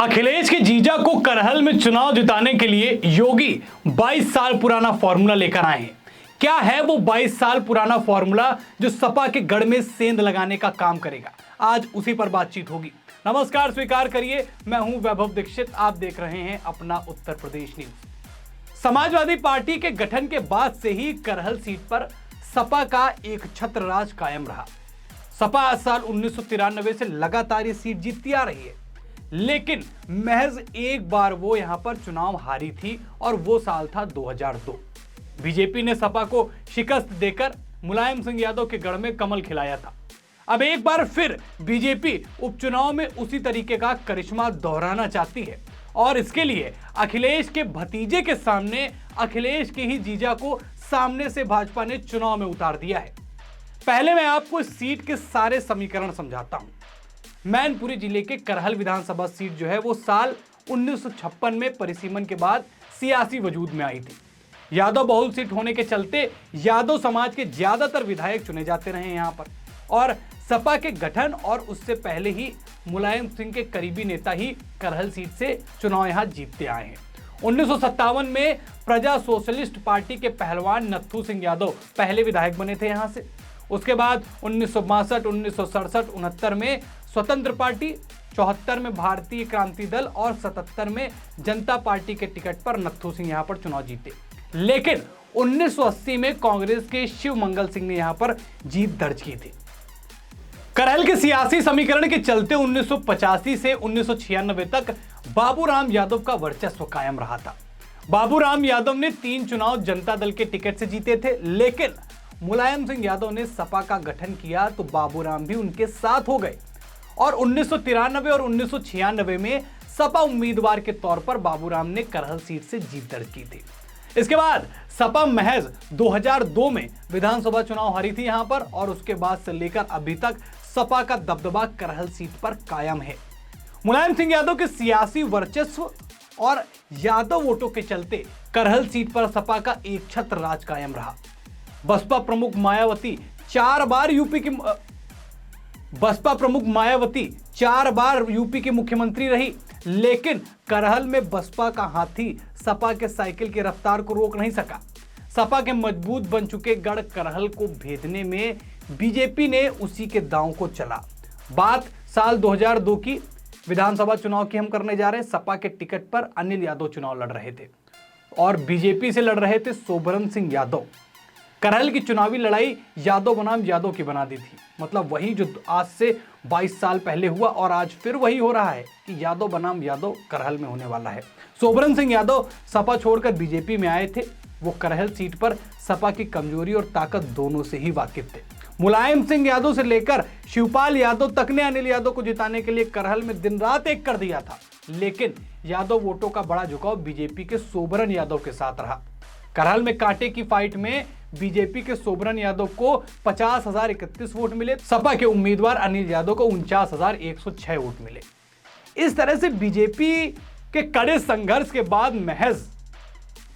अखिलेश के जीजा को करहल में चुनाव जिताने के लिए योगी 22 साल पुराना फॉर्मूला लेकर आए हैं। क्या है वो 22 साल पुराना फॉर्मूला जो सपा के गढ़ में सेंध लगाने का काम करेगा? आज उसी पर बातचीत होगी। नमस्कार, स्वीकार करिए, मैं हूं वैभव दीक्षित। आप देख रहे हैं अपना उत्तर प्रदेश न्यूज। समाजवादी पार्टी के गठन के बाद से ही करहल सीट पर सपा का एक छत्र राज कायम रहा। सपा साल 1993 से लगातार ये सीट जीतती आ रही है, लेकिन महज एक बार वो यहां पर चुनाव हारी थी और वो साल था 2002। बीजेपी ने सपा को शिकस्त देकर मुलायम सिंह यादव के गढ़ में कमल खिलाया था। अब एक बार फिर बीजेपी उपचुनाव में उसी तरीके का करिश्मा दोहराना चाहती है और इसके लिए अखिलेश के भतीजे के सामने अखिलेश के ही जीजा को सामने से भाजपा ने चुनाव में उतार दिया है। पहले मैं आपको इस सीट के सारे समीकरण समझाता हूं। मैनपुरी जिले के करहल विधानसभा सीट जो है वो साल 1956 में परिसीमन के बाद सियासी वजूद में आई थी। यादव बहुल सीट होने के चलते यादव समाज के ज्यादातर विधायक चुने जाते रहे यहां पर, और सपा के गठन और उससे पहले ही मुलायम सिंह के करीबी नेता ही करहल सीट से चुनाव यहां जीतते आए हैं। 1957 में प्रजा सोशलिस्ट पार्टी के पहलवान नत्थू सिंह यादव पहले विधायक बने थे यहां से। उसके बाद 1962, 1967, 69 में स्वतंत्र पार्टी, 74 में भारतीय क्रांति दल और 77 में जनता पार्टी के टिकट पर नत्थू सिंह यहां पर चुनाव जीते। लेकिन 1980 में कांग्रेस के शिव मंगल सिंह ने यहां पर जीत दर्ज की थी। करहल के सियासी समीकरण के चलते 1985 से 1996 तक बाबूराम यादव का वर्चस्व कायम रहा था। बाबूराम यादव ने 3 चुनाव जनता दल के टिकट से जीते थे, लेकिन मुलायम सिंह यादव ने सपा का गठन किया तो बाबूराम भी उनके साथ हो गए और 1993 और 1996 में सपा उम्मीदवार के तौर पर बाबूराम ने करहल सीट से जीत दर्ज की थी। इसके बाद सपा महज 2002 में विधानसभा चुनाव हारी थी यहां पर, और उसके बाद से लेकर अभी तक सपा का दबदबा करहल सीट पर कायम है। मुलायम सिंह यादव के सियासी वर्चस्व और यादव वोटों के चलते करहल सीट पर सपा का एक छत्र राज कायम रहा। बसपा प्रमुख मायावती 4 बार यूपी की मुख्यमंत्री रही, लेकिन करहल में बसपा का हाथी सपा के साइकिल की रफ्तार को रोक नहीं सका। सपा के मजबूत बन चुके गढ़ करहल को भेदने में बीजेपी ने उसी के दांव को चला। बात साल 2002 की विधानसभा चुनाव की हम करने जा रहे हैं। सपा के टिकट पर अनिल यादव चुनाव लड़ रहे थे और बीजेपी से लड़ रहे थे सोबरन सिंह यादव। करहल की चुनावी लड़ाई यादव बनाम यादव की बना दी थी, मतलब वही जो आज से 22 साल पहले हुआ और आज फिर वही हो रहा है कि यादव बनाम यादव करहल में होने वाला है। सोबरन सिंह यादव सपा छोड़कर बीजेपी में आए थे। वो करहल सीट पर सपा की कमजोरी और ताकत दोनों से ही वाकिफ थे। मुलायम सिंह यादव से लेकर शिवपाल यादव तक ने अनिल यादव को जिताने के लिए करहल में दिन रात एक कर दिया था, लेकिन यादव वोटों का बड़ा झुकाव बीजेपी के सोबरन यादव के साथ रहा। करहल में कांटे की फाइट में बीजेपी के सोबरन यादव को 50,031 वोट मिले। सपा के उम्मीदवार अनिल यादव को 49,106 वोट मिले। इस तरह से बीजेपी के कड़े संघर्ष के बाद महज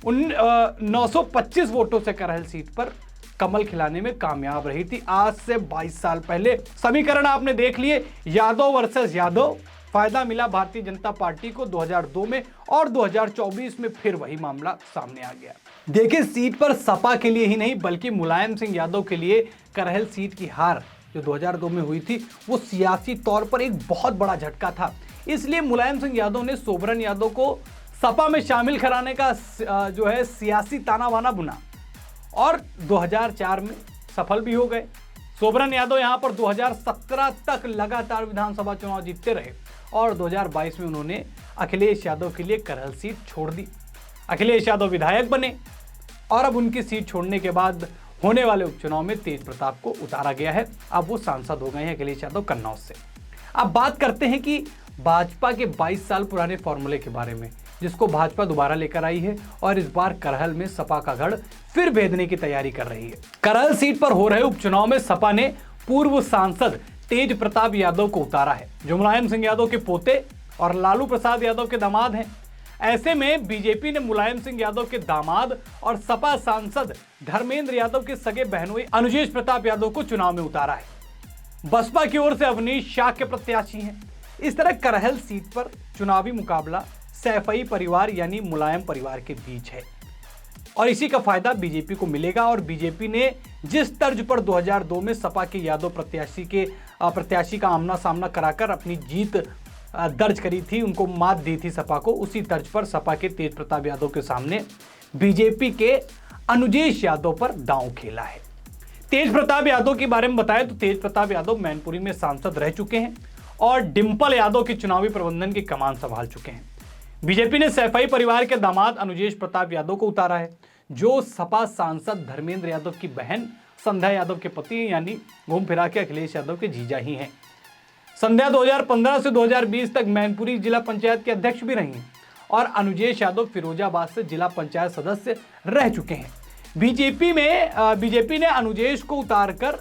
925 वोटों से करहल सीट पर कमल खिलाने में कामयाब रही थी। आज से 22 साल पहले समीकरण आपने देख लिए, यादव वर्सेस यादव। फायदा मिला भारतीय जनता पार्टी को 2002 में और 2024 में फिर वही मामला सामने आ गया। देखिए, सीट पर सपा के लिए ही नहीं बल्कि मुलायम सिंह यादव के लिए करहल सीट की हार जो 2002 में हुई थी वो सियासी तौर पर एक बहुत बड़ा झटका था। इसलिए मुलायम सिंह यादव ने सोबरन यादव को सपा में शामिल कराने का जो है सियासी ताना बाना बुना और 2004 में सफल भी हो गए। सोबरन यादव यहां पर 2017 तक लगातार विधानसभा चुनाव जीतते रहे और 2022 में उन्होंने अखिलेश यादव के लिए करहल सीट छोड़ दी। अखिलेश यादव विधायक बने और अब उनकी सीट छोड़ने के बाद होने वाले उपचुनाव में तेज प्रताप को उतारा गया है। अब वो सांसद हो गए हैं अखिलेश यादव कन्नौज से। अब बात करते हैं कि भाजपा के 22 साल पुराने फॉर्मूले के बारे में, जिसको भाजपा दोबारा लेकर आई है और इस बार करहल में सपा का गढ़ फिर भेदने की तैयारी कर रही है। करहल सीट पर हो रहे उपचुनाव में सपा ने पूर्व सांसद तेज प्रताप यादव को उतारा है, जो मुलायम सिंह यादव के पोते और लालू प्रसाद यादव के दामाद हैं। ऐसे में बीजेपी ने मुलायम सिंह यादव के दामाद और सपा सांसद धर्मेंद्र यादव के सगे बहनोई अनुजेश प्रताप यादव को चुनाव में उतारा है। बसपा की ओर से अवनीश शाह के प्रत्याशी हैं। इस तरह करहल सीट पर चुनावी मुकाबला सैफई परिवार यानी मुलायम परिवार के बीच है और इसी का फायदा बीजेपी को मिलेगा। और बीजेपी ने जिस तर्ज पर 2002 में सपा के यादव प्रत्याशी का आमना सामना कराकर अपनी जीत दर्ज करी थी, उनको मात दी थी सपा को, उसी तर्ज पर सपा के तेज प्रताप यादव के सामने बीजेपी के अनुजेश यादव पर दांव खेला है। तेज प्रताप यादव के बारे में बताएं तो तेज प्रताप यादव मैनपुरी में सांसद रह चुके हैं और डिंपल यादव के चुनावी प्रबंधन की कमान संभाल चुके हैं। बीजेपी ने सैफई परिवार के दामाद अनुजेश प्रताप यादव को उतारा है, जो सपा सांसद धर्मेंद्र यादव की बहन संध्या यादव के पति यानी घूम फिरा के अखिलेश यादव के जीजा ही हैं। संध्या 2015 से 2020 तक मैनपुरी जिला पंचायत के अध्यक्ष भी रही हैं और अनुजेश यादव फिरोजाबाद से जिला पंचायत सदस्य रह चुके हैं। बीजेपी ने अनुजेश को उतारकर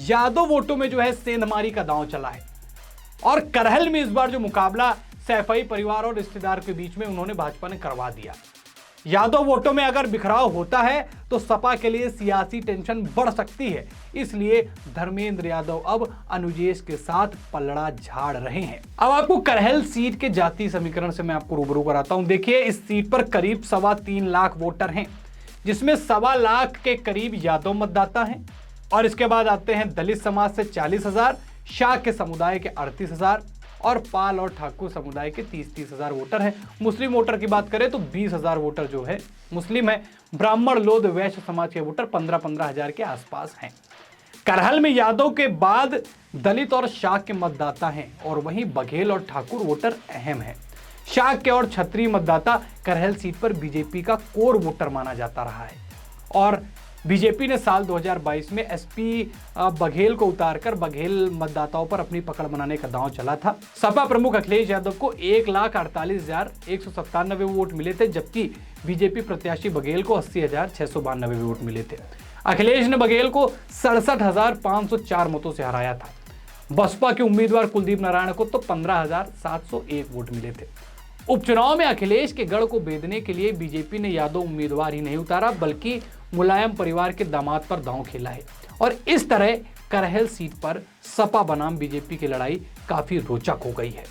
यादव वोटों में जो है सेंधमारी का दांव चला है और करहल में इस बार जो मुकाबला सैफई परिवार और रिश्तेदार के बीच में उन्होंने भाजपा ने करवा दिया। यादव वोटों में अगर बिखराव होता है तो सपा के लिए सियासी टेंशन बढ़ सकती है, इसलिए धर्मेंद्र यादव अब अनुजेश के साथ पलड़ा झाड़ रहे हैं। अब आपको करहल सीट के जाति समीकरण से मैं आपको रूबरू कराता हूं। देखिए, इस सीट पर करीब 3.25 लाख वोटर हैं, जिसमें 1.25 लाख के करीब यादव मतदाता हैं और इसके बाद आते हैं दलित समाज से 40,000, शाक्य समुदाय के 38,000 और पाल और ठाकुर समुदाय के 30 हजार वोटर हैं। मुस्लिम वोटर की बात करें तो 20,000 वोटर जो है मुस्लिम है। ब्राह्मण लोध वैश्य समाज के वोटर 15-15 हजार के आसपास हैं। करहल में यादव के बाद दलित और शाक्य मतदाता हैं और वहीं बघेल और ठाकुर वोटर अहम है। शाक्य और क्षत्रिय मतदाता करहल सीट पर बीजेपी का कोर वोटर माना जाता रहा है और बीजेपी ने साल 2022 में एसपी बघेल को उतारकर बघेल मतदाताओं पर अपनी पकड़ बनाने का दांव चला था। सपा प्रमुख अखिलेश यादव को 1,48,197 वोट मिले थे, जबकि बीजेपी प्रत्याशी बघेल को 80,692 वोट मिले थे। अखिलेश ने बघेल को 67,504 मतों से हराया था। बसपा के उम्मीदवार कुलदीप नारायण को तो 15,701 वोट मिले थे। उपचुनाव में अखिलेश के गढ़ को बेधने के लिए बीजेपी ने यादव उम्मीदवार ही नहीं उतारा, बल्कि मुलायम परिवार के दामाद पर दांव खेला है और इस तरह करहल सीट पर सपा बनाम बीजेपी की लड़ाई काफी रोचक हो गई है।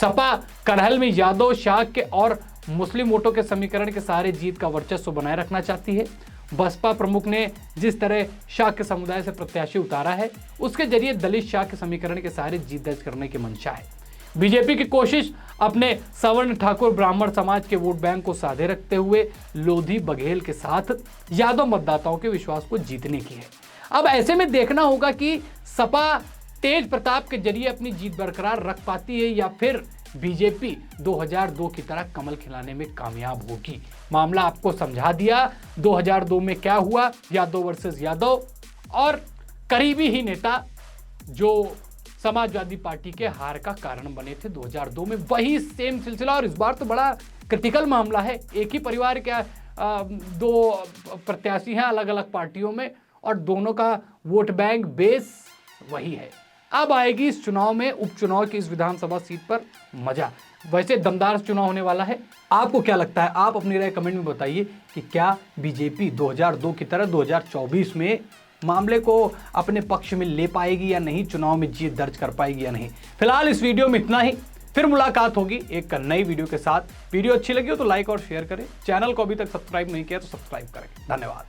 सपा करहल में यादव, शाक्य और मुस्लिम वोटों के समीकरण के सहारे जीत का वर्चस्व बनाए रखना चाहती है। बसपा प्रमुख ने जिस तरह शाक्य समुदाय से प्रत्याशी उतारा है, उसके जरिए दलित शाक्य समीकरण के सहारे जीत दर्ज करने की मंशा है। बीजेपी की कोशिश अपने सवर्ण ठाकुर ब्राह्मण समाज के वोट बैंक को साधे रखते हुए लोधी बघेल के साथ यादव मतदाताओं के विश्वास को जीतने की है। अब ऐसे में देखना होगा कि सपा तेज प्रताप के जरिए अपनी जीत बरकरार रख पाती है या फिर बीजेपी 2002 की तरह कमल खिलाने में कामयाब होगी। मामला आपको समझा दिया 2002 में क्या हुआ, यादव वर्सेस यादव और करीबी ही नेता जो समाजवादी पार्टी के हार का कारण बने थे 2002 में, वही सेम सिलसिला। और इस बार तो बड़ा क्रिटिकल मामला है। एक ही परिवार के 2 प्रत्याशी हैं अलग अलग पार्टियों में और दोनों का वोट बैंक बेस वही है। अब आएगी इस चुनाव में, उपचुनाव की इस विधानसभा सीट पर मजा। वैसे दमदार चुनाव होने वाला है। आपको क्या लगता है? आप अपनी राय कमेंट में बताइए कि क्या बीजेपी 2002 की तरह 2024 में मामले को अपने पक्ष में ले पाएगी या नहीं, चुनाव में जीत दर्ज कर पाएगी या नहीं। फिलहाल इस वीडियो में इतना ही, फिर मुलाकात होगी एक नई वीडियो के साथ। वीडियो अच्छी लगी हो तो लाइक और शेयर करें। चैनल को अभी तक सब्सक्राइब नहीं किया तो सब्सक्राइब करें। धन्यवाद।